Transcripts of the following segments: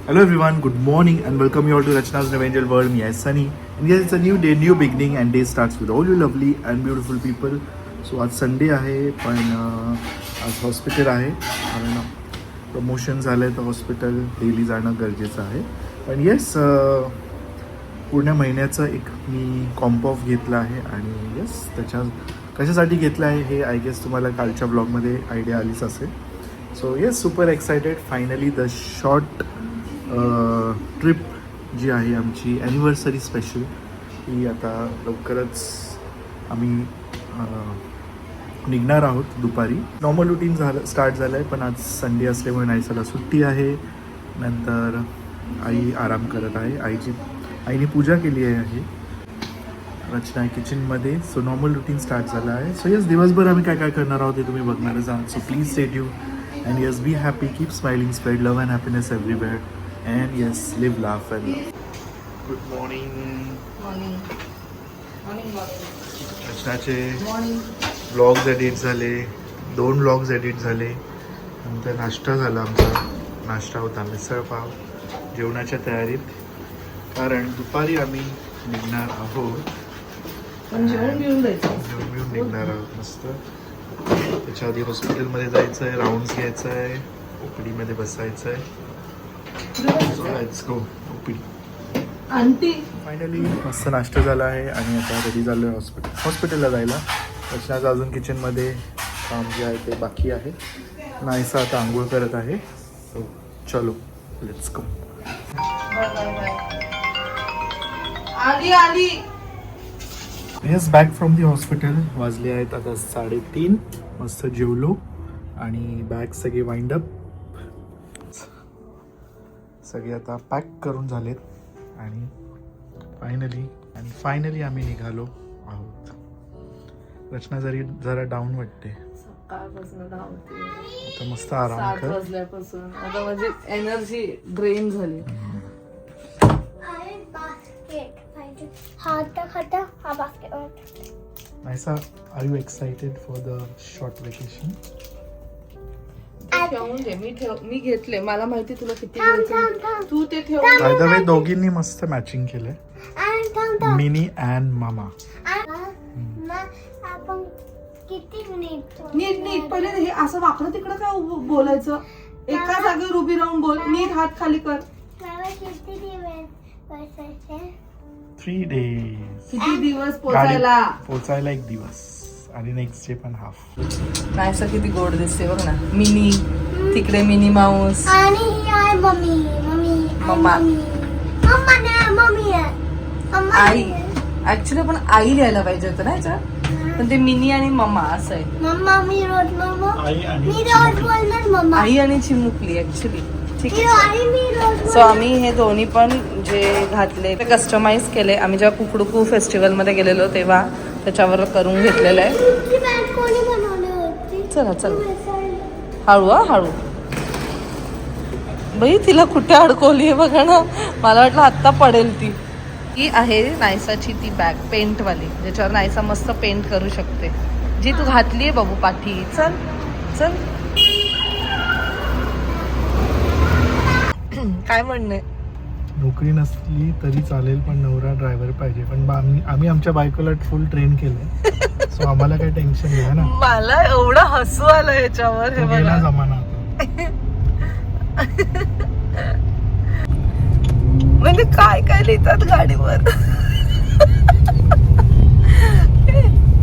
Hello everyone, good morning and welcome you all to Rachna's Evangel World. Me as Sunny, and yes, it's a new day, new beginning, and day starts with all you lovely and beautiful people. So आज Sunday आहे पण आज hospital आहे कारण promotion झालं तर hospital daily जाणं गरजेचं आहे. पण येस पूर्ण महिन्याचं एक मी कॉम्प ऑफ घेतला आहे आणि येस त्याच्या कशासाठी घेतलं आहे हे आय गेस तुम्हाला कालच्या ब्लॉगमध्ये आयडिया आलीच असेल. So yes super excited. Finally the short trip जी आहे आमची ॲनिव्हर्सरी स्पेशल ही आता लवकरच आम्ही निघणार आहोत दुपारी. नॉर्मल रुटीन स्टार्ट झालं आहे पण आज संडे असल्यामुळे नाईसाला सुट्टी आहे. नंतर आई आराम करत आहे. आईने पूजा केली आहे रचना किचनमध्ये. सो नॉर्मल रुटीन स्टार्ट झालं आहे. सो येस दिवसभर आम्ही काय काय करणार आहोत ते तुम्ही बघणारच आहात. So please stay tuned and yes, be happy, keep smiling, spread love and happiness everywhere, and yes, live, laugh and love. Good morning. Morning. रचनाचे ब्लॉग्स एडिट झाले, 2 ब्लॉग्स एडिट झाले. नंतर नाश्ता झाला. आमचा नाश्ता होता मिसळ पाव. जेवणाच्या तयारीत कारण दुपारी आम्ही निघणार आहोत. जेवण घेऊन निघणार आहोत मस्त. त्याच्या आधी हॉस्पिटलमध्ये जायचं आहे, राऊंड्स घ्यायचं आहे, ओपीडीमध्ये बसायचं आहे. Let's go OPD. Aunty finally मस्त नाश्ता झाला आहे आणि आता रेडी झालो आहे हॉस्पिटलला जायला. रचनाचं अजून किचनमध्ये काम जे आहे ते बाकी आहे. नाहीसा आता आंघोळ करत आहे. सो चलो लेट्स गो. आली yes back from the hospital. वाजले आहेत आता 3:30. मस्त जेवलो आणि बॅग सगळे वाइंड अप सगळे आता पॅक करून झालेत आणि फायनली आम्ही निघालो आहोत. रचना जरा डाऊन वाटते. सकाळपासून धावते आता मस्त आराम 7 कर. वाजल्यापासून आता माझी एनर्जी ड्रेन झाली. Naisa, are you excited for the short vacation? ठेवून दे. मी घेतले. मला माहिती तुला किती घ्यायचं. तू ते ठेव. By the way, दोघींनी मस्त मॅचिंग केलंय. मिनी अँड मामा. नीट पहिले हे असं वाकडं तिकडं काय बोलायचं. एका जागेवर उभी राहून बोल. नीट हात खाली कर. 3 days. किती दिवस पोचायला. पोचायला 1 दिवस आणि नेक्स्ट डे पण हाफ. नाहीसा किती गोड दिसते बघ ना. मिनी तिकडे मिनी माऊस मम्मा आई. ऍक्च्युली आपण आई लिहायला पाहिजे होतं ना याच्यात पण ते मिनी आणि मम्मा असं आहे. आई आणि चिमुकली ऍक्च्युली. ठीक आहे. सो आम्ही हे दोन्ही पण जे घातले ते कस्टमाइज केले. आम्ही जेव्हा कुकडुकू फेस्टिवलमध्ये गेलेलो तेव्हा त्याच्यावर करून घेतलेलं आहे. चला हळू बाई. तिला कुठे अडकवली आहे बघा ना. मला वाटलं आत्ता पडेल ती. ही आहे नायसाची ती बॅग पेंटवाली ज्याच्यावर नायसा मस्त पेंट करू शकते. जी तू घातली आहे बाबू पाठी. चल काय म्हणणे. नोकरी नसली तरी चालेल पण नवरा ड्रायव्हर पाहिजे. पण आम्ही आमच्या बायकोला फुल ट्रेन केलंय. सो आम्हाला काही टेन्शन नाही ना. मला एवढं हसू आलं याच्यावर. हे बघा जमाना म्हणजे काय लिहितात गाडीवर.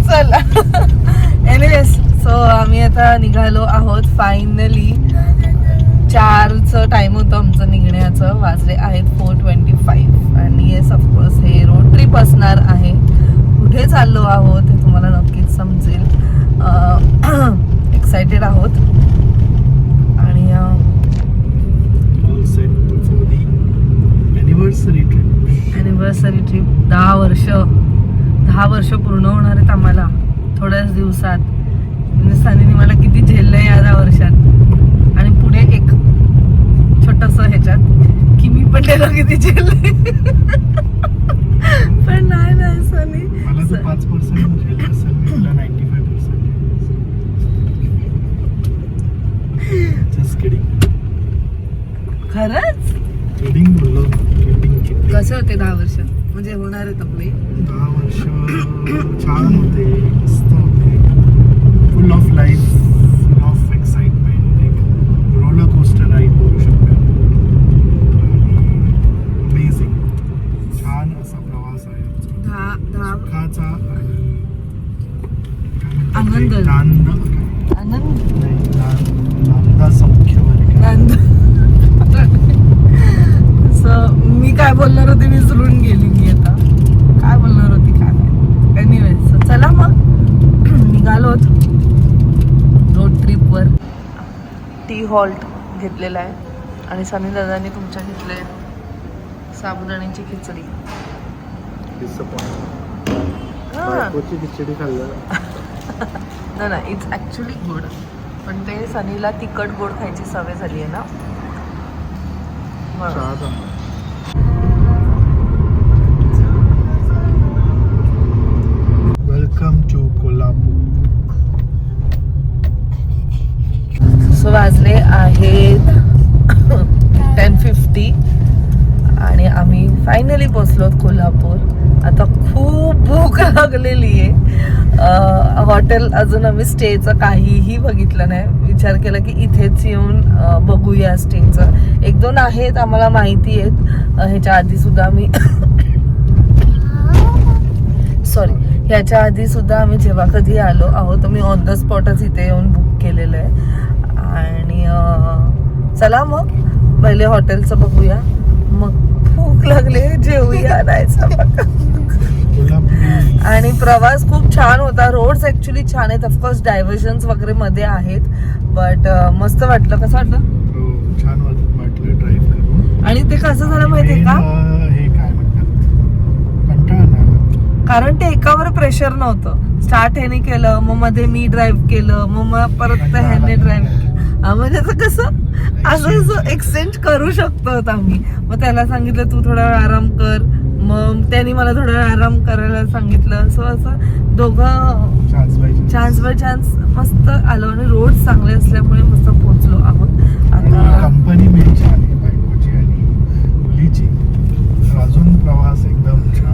चला एनिवेज सो आम्ही आता निघालो आहोत फायनली. 4चं टाइम होतं आमचं निघण्याचं. वाजले आहेत 4:25 आणि येस ऑफकोर्स हे रोड ट्रिप असणार आहे. कुठे चाललो आहोत हे तुम्हाला नक्कीच समजेल. एक्सायटेड आहोत आणि ॲनिव्हर्सरी ट्रिप 10 वर्ष पूर्ण होणार आहेत आम्हाला थोड्याच दिवसात. सानीने मला किती झेललंय या 10 वर्षात आणि पुढे एक छोटस ह्याच्यात की मी पण त्याला किती झेललंय. पण नाही सानी 5% 95%. खरंच वेडिंग बोललो, वेडिंग किती कसे होते 10 वर्ष म्हणजे होणार आहेत आपले 10 वर्ष छान होते, मस्त होते, फुल of life, full of excitement, एक रोलर कोस्टर राईड बोलू शकतो आणि अमेझिंग छान असा प्रवास आहे आमचा. सुखाचा आणि काय म्हणतात ते, नांदा सौख्य मी काय बोलणार होते विसरून गेली मी आता. काय बोलणार होती काय नाही. एनिवेज चला मग निघालो रोड ट्रिपवर. टी हॉल्ट घेतलेला आहे आणि सनी दादांनी तुमच्या घेतले साबुदाण्याची खिचडी. खिचडी खाल्लं ना इट्स ॲक्च्युली गुड, पण ते सनीला तिखट गोड खायची सवय झाली आहे ना. Welcome to Kolhapur. सो वाजले आहेत 10:50 आणि आम्ही फायनली पोचलो कोल्हापूर. आता खूप भूक लागलेली आहे. हॉटेल अजून आम्ही स्टेचं काहीही बघितलं नाही. विचार केला की इथेच येऊन बघूया स्टेचं. 1-2 आहेत आम्हाला माहिती आहेत. ह्याच्या आधी सुद्धा आम्ही ह्याच्या आधी सुद्धा आम्ही जेव्हा कधी आलो आहोत मी ऑन द स्पॉटच इथे येऊन बुक केलेलं आहे. आणि चला मग पहिले हॉटेलचं बघूया, मग भूक लागले जेवूया जायचं. आणि प्रवास खूप छान होता. रोड्स ऍक्च्युली छान आहेत, ऑफकोर्स डायव्हर्जन्स वगैरे मध्ये आहेत, बट मस्त वाटलं. कसं वाटलं? छान वाटलं ड्राईव्ह करून. आणि ते कसं झालं माहितीये का, हे काय म्हणतात, कंटाळा, कारण ते एकावर प्रेशर नव्हतं. स्टार्ट ह्याने केलं, मग मध्ये मी ड्राईव्ह केलं, मग परत ह्याने ड्राईव्ह केलं. म्हणजे कसं असं एक्सचेंज करू शकतो आम्ही. मग त्याला सांगितलं तू थोडा वेळ आराम कर, मग त्यांनी मला थोडा वेळ आराम करायला सांगितलं. सो असं दोघं चान्स बाय चान्स मस्त आलो आणि रोड चांगले असल्यामुळे मस्त पोहोचलो आहोत. आता कंपनी मेन छान आहे बायकोची आणि मुलीची, तर अजून प्रवास एकदम छान.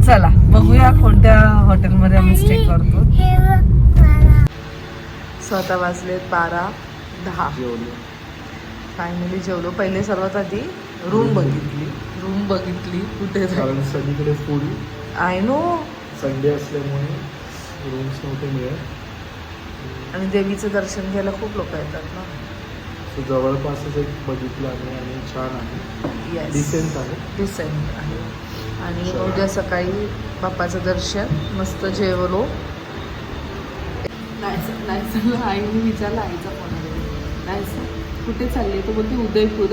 चला बघूया कोणत्या हॉटेलमध्ये आम्ही स्टे करतो. सो आता वाजले 12:10. फायनली जेवलो. पहिले सर्वात आधी रूम बघितली कुठे कारण सगळीकडे फूड. आय नो संडे असल्यामुळे रूम्स नव्हते मिळत आणि देवीचं दर्शन घ्यायला खूप लोक येतात ना. सो जवळपासच एक बघितलं आहे आणि छान आहे. येस, डिसेंट आहे. आणि उद्या सकाळी बाप्पाचं दर्शन, मस्त जेवलो. नाही आईने विचारलं, आईचा फोन आला, नाही कुठे चालले, तो बोलते उदयपूर.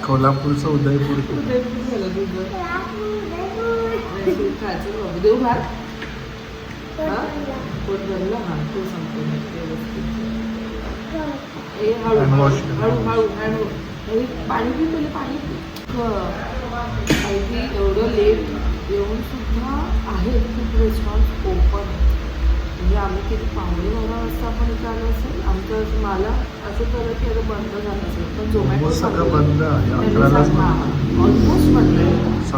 कोल्हापूरचं उदयपूर झालं तुझं. देऊ भात पोट भरलं. हां तो सांगतो हळू पाणी पी, पहिले पाणी पी. अगदी एवढं लेट येऊन सुद्धा आहे खूप रेस्टॉरंट ओपन. म्हणजे आम्ही किती 11:15 वाजता आपण इथं आलो असेल. आमचं मला असं झालं की आता बंद झालं असेल, पण झोमॅटो सगळं बंद आहे. ऑलमोस्ट बंद आहे.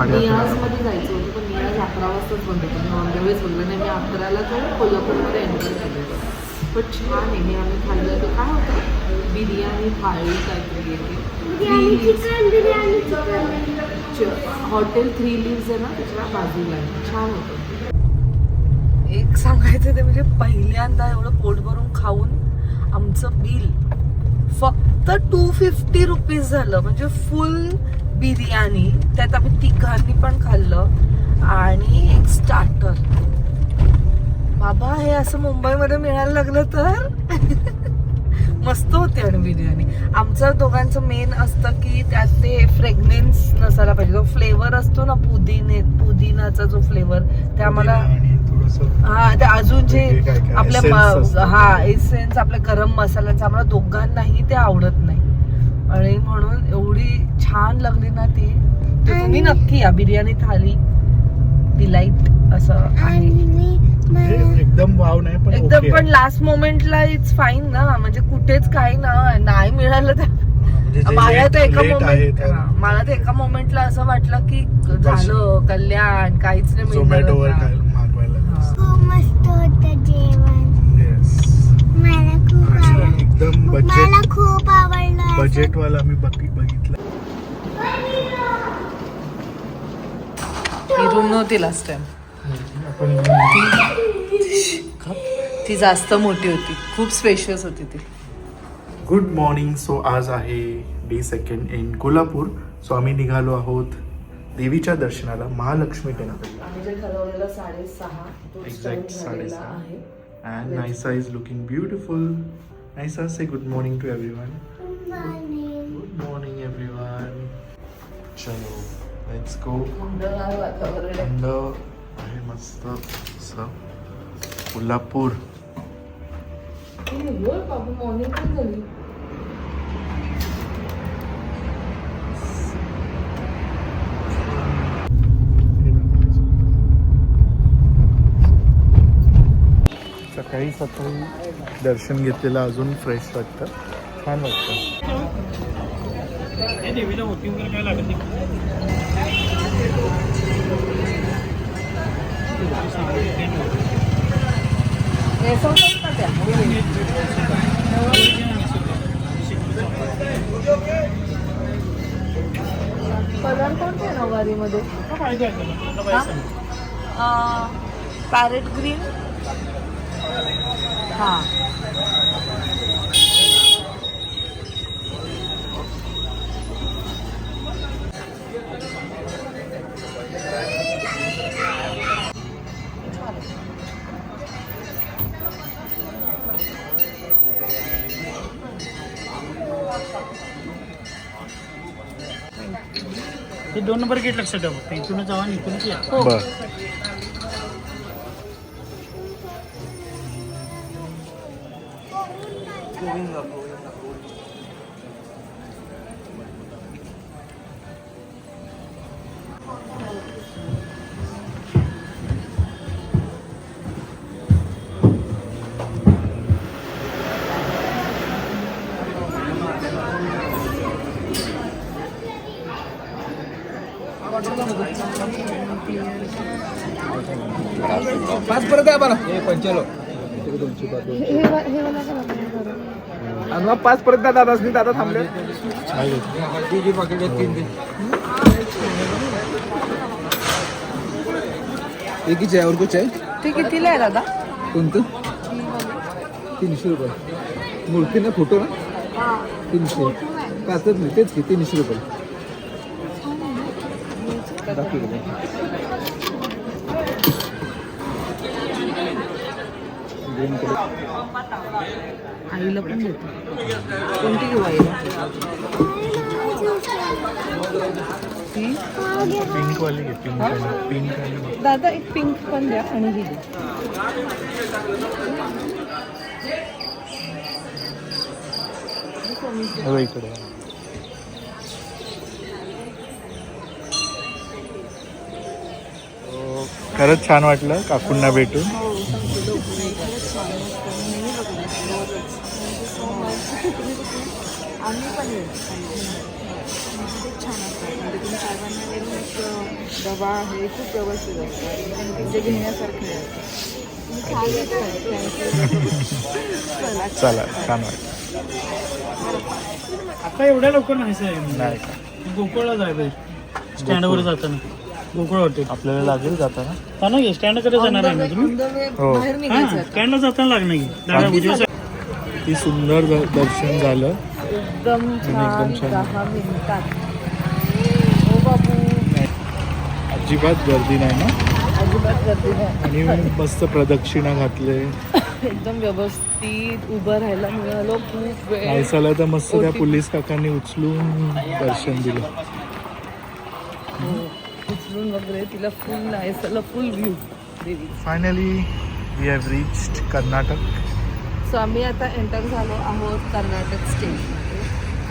नियाजमध्ये जायचं होतं, पण नियाज 11 वाजताच बंद होतं. मी ऑन द वेज बोललं नाही, मी 11ला जाऊन कोल्हापूरमध्ये एंटर केलेलं. पण छान आहे. हे आम्ही खाल्लं तर काय होतं, बिर्याणी थाळी काहीतरी येते. हॉटेल 3 Leaves आहे ना, त्याच्या बाजूला आहे. छान होतं. एक सांगायचं ते म्हणजे पहिल्यांदा एवढं पोट भरून खाऊन आमचं बिल फक्त 250 रुपीज झालं. म्हणजे फुल बिर्याणी, त्यात आम्ही 3घांनी पण खाल्लं आणि एक स्टार्टर. बाबा हे असं मुंबईमध्ये मिळायला लागलं तर मस्त होते. आणि बिर्याणी आमचं दोघांचं मेन असतं की त्यात ते फ्रेग्रन्स नसायला पाहिजे. जो फ्लेवर असतो ना पुदिनाचा जो फ्लेवर, ते आम्हाला हा ते अजून जे आपल्या हा एसेन्स आपल्या गरम मसाल्यांचा आम्हाला दोघांनाही ते आवडत नाही. आणि म्हणून एवढी छान लागली ना ती. तुम्ही नक्की या. बिर्याणी थाली डिलाईट असं आहे. म्हणजे एकदम वाव नाही पण एकदम okay पण आहे. लास्ट मोमेंटला इट्स फाईन ना, म्हणजे कुठेच काही ना नाही मिळालं तर म्हणजे जे मला तर एका late आहे मोमेंट तर मला तर एका मोमेंटला असं वाटलं की झालं कल्याण, काहीच नाही झोमॅटोवर मिळणार काय आता. मागवायला खूप मस्त होतं जेवण. येस मला खूप आवडलं. एकदम मला खूप आवडलं. बजेट वाला मी बघितलं. ही रूम नव्हती लास्ट टाइम, आपण ती जास्त मोठी होती, खूप स्पेशियस होती ती. Good morning. सो आज आहे डे 2 इन कोल्हापूर. सो आम्ही निघालो आहोत देवीच्या दर्शनाला, महालक्ष्मी टेम्पल. आम्ही जे ठरवलेलं 6:30 तो Exact start झालेला 6:30. आहे. And Naisa is looking beautiful. Naisa, say good morning to everyone. Good morning, everyone. चलो, let's go. थंडगार वातावरण आहे. थंड आहे मस्त असं कोल्हापूर. होय बाबू, मॉर्निंग पण झाली. सकाळी सकाळी दर्शन घेतलेलं अजून फ्रेश वाटतं, छान वाटतं. नेसवतात का त्या? कलर कोणते आहे नऊवारीमध्ये? Parrot green. हा, हे 2 नंबर गेट लक्षात ठेवा, फक्त इथूनच जावा आणि इथूनच या. हो. बर. पाच परत आहे मला पंचालो आणि मग पाच परत द्या दादा दादा थांबले एकीच आहे और कुछ आहे ते कितीला आहे दादा? कोणतं 300 रुपये मूर्ती ना फोटो ना 300 काचत नाही तेच की 300 रुपये आईला पण देतो. कोणती घेऊ आईला? ती? पिंक वाली घे, पिंक आणि पिंक आणि दादा एक पिंक पण द्या आणि ही द्या. हो इकडे. खरंच छान वाटलं काकूंना भेटून. आम्ही पण येऊ खूप छान असतात म्हणजे तुम्ही सर्वांना वेगळं एक डबा आहे खूप व्यवस्थित असतात म्हणजे घेण्यासारखे असतात तुम्ही छान येतात. चला, छान वाटलं. आता एवढ्या लवकर नाही साहेब, नाही का? गोकुळला जाय पाहिजे स्टँडवर जाताना. गोकुळ हॉटेल आपल्याला लागेल जाताना. हा ना, स्टँडकडे जाणार आहे ना तुम्ही? हो. बाहेर हा, निघायचं. स्टँडला जाताना लागणार की दादा उजव्या side. ती सुंदर दर्शन झालं. एकदम एकदम छान. छान. 10 मिनिटात. हो बाबू, अजिबात गर्दी नाही ना, अजिबात गर्दी नाही. आणि मस्त प्रदक्षिणा घातले. एकदम व्यवस्थित उभं राहायला मिळालं खूप वेळ. नायसाला तर मस्त त्या पोलीस काकांनी उचलून दर्शन दिलं. हो, उचलून वगैरे तिला फुल नायसाला फुल व्ह्यू देवी. Finally we have reached Karnataka. So आम्ही आता एंटर झालो आहोत कर्नाटक स्टेटमध्ये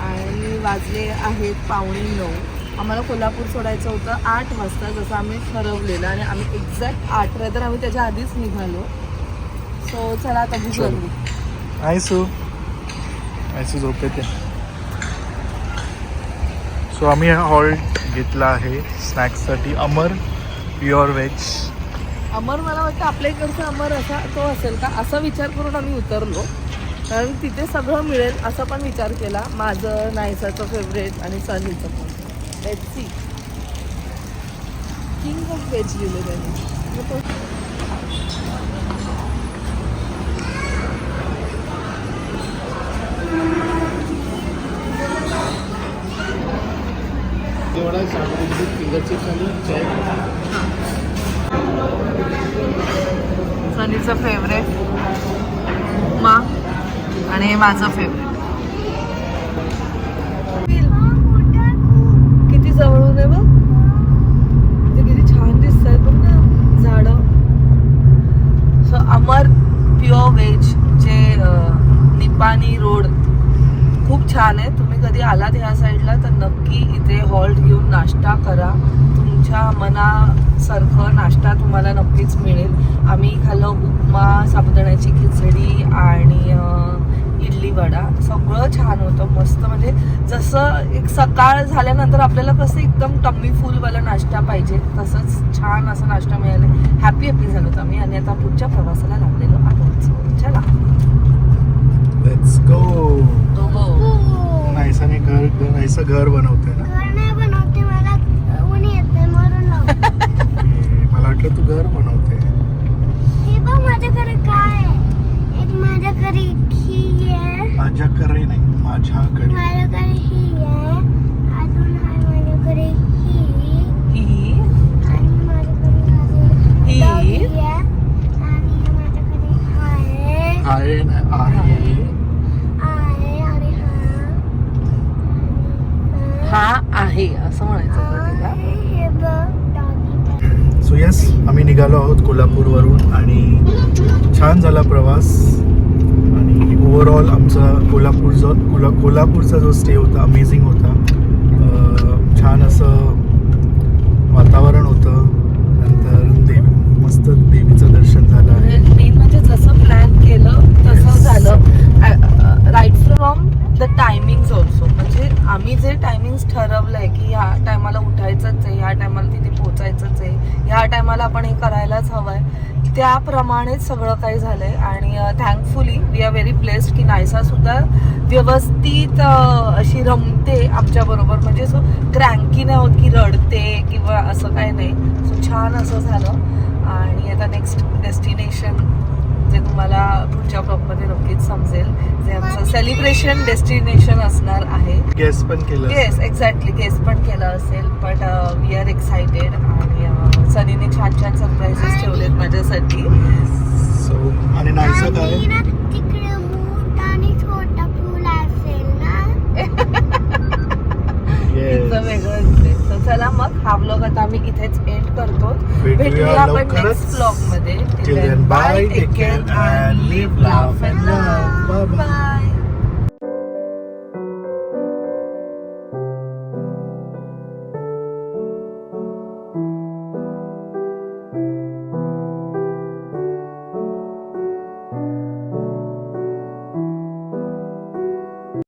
आणि वाजले आहेत 8:45. आम्हाला कोल्हापूर सोडायचं होतं 8 वाजता जसं आम्ही ठरवलेलं आणि आम्ही एक्झॅक्ट 8 तर आम्ही त्याच्या आधीच निघालो. सो चला आता बुक करू. आयसू झोपेत. सो आम्ही हॉल्ट घेतला आहे स्नॅक्ससाठी. अमर प्युअर व्हेज. अमर मला वाटतं आपल्या इकडचा अमर असा तो असेल का असा विचार करून आम्ही उतरलो, कारण तिथे सगळं मिळेल असा पण विचार केला. माझं नायसाचं फेवरेट आणि सनीचं पण. Let's see. King of veg लिहिलं त्यांनी. सनीचं फेवरेट उपमा आणि हे माझं फेवरेट. किती जवळून आहे बघ, ते किती छान दिसत आहेत बघ ना झाडं. सो अमर प्युअर व्हेज जे निपाणी रोड खूप छान आहे. तुम्ही कधी आलात ह्या साईडला तर नक्की इथे हॉल्ट घेऊन नाश्ता करा. तुमच्या मनासारखं नाश्ता तुम्हाला नक्कीच मिळेल. आम्ही खाल्लं उपमा, साबुदाण्याची खिचडी आणि इडली वडा. सगळं छान होतं, मस्त. म्हणजे जसं एक सकाळ झाल्यानंतर आपल्याला कसं एकदम टम्मी फुलवाला नाश्ता पाहिजे तसंच छान असं नाश्ता मिळाला. हॅपी झालो होतो आम्ही आणि आता पुढच्या प्रवासाला लागलेलो आहोत. चला लेट्स गो. नायसा घर बनवते ना. घर नाही बनवते, मला ऊन येते म्हणून लावते. मला वाटलं तू घर बनवते. हे बघ माझ्याकडे काय आहे. एक माझ्याकडे ही आहे, माझ्याकडे नाही, माझ्याकडे. माझ्याकडे ही आहे, अजून आहे माझ्याकडे ही, आणि माझ्याकडे ही. आहे, आणि माझ्याकडे आहे, आहे ना, आहे. आहे आणि हा आहे असं म्हणायचं होतं तिला. हे बघ डॉगी. सो येस, आम्ही निघालो आहोत कोल्हापूरवरून आणि छान झाला प्रवास. आणि ओव्हरऑल आमचा कोल्हापूरचा जो स्टे होता अमेझिंग होता. छान असं वातावरण होतं. नंतर मस्त देवीचं दर्शन झालं आहे. मेन म्हणजे जसं प्लॅन केलं तसं झालं. Right from the timings also. म्हणजे आम्ही जे टायमिंग्स ठरवलंय की ह्या टायमाला उठायचंच आहे, ह्या टायमाला तिथे पोहोचायचंच आहे, ह्या टायमाला आपण हे करायलाच हवंय, त्याप्रमाणेच सगळं काही झालंय. आणि thankfully we are very blessed की नायसा सुद्धा व्यवस्थित अशी रमते आमच्याबरोबर. म्हणजे सो क्रँकी नाही होत की रडते किंवा असं काही नाही. सो छान असं झालं. आणि आता नेक्स्ट डेस्टिनेशन जे तुम्हाला पुढच्या ब्लॉगमध्ये नक्कीच समजेल, जे आमचं सेलिब्रेशन डेस्टिनेशन असणार आहे. गेस पण केलं. येस एक्झॅक्टली, गेस पण केलं असेल. But we are excited. आणि सनीने छान छान सरप्राईजेस ठेवलेत माझ्यासाठी. सो आणि नायसा काय आणि ना तिकडे मोठा आणि छोटा पूल असेल ना. तिचं वेगळं दिसते. तर चला मग हा ब्लॉग आता आम्ही इथेच एंड करतो. भेटूया आपण नेक्स्ट ब्लॉग मध्ये. Till then, bye, take care and live, laugh and love. Bye bye.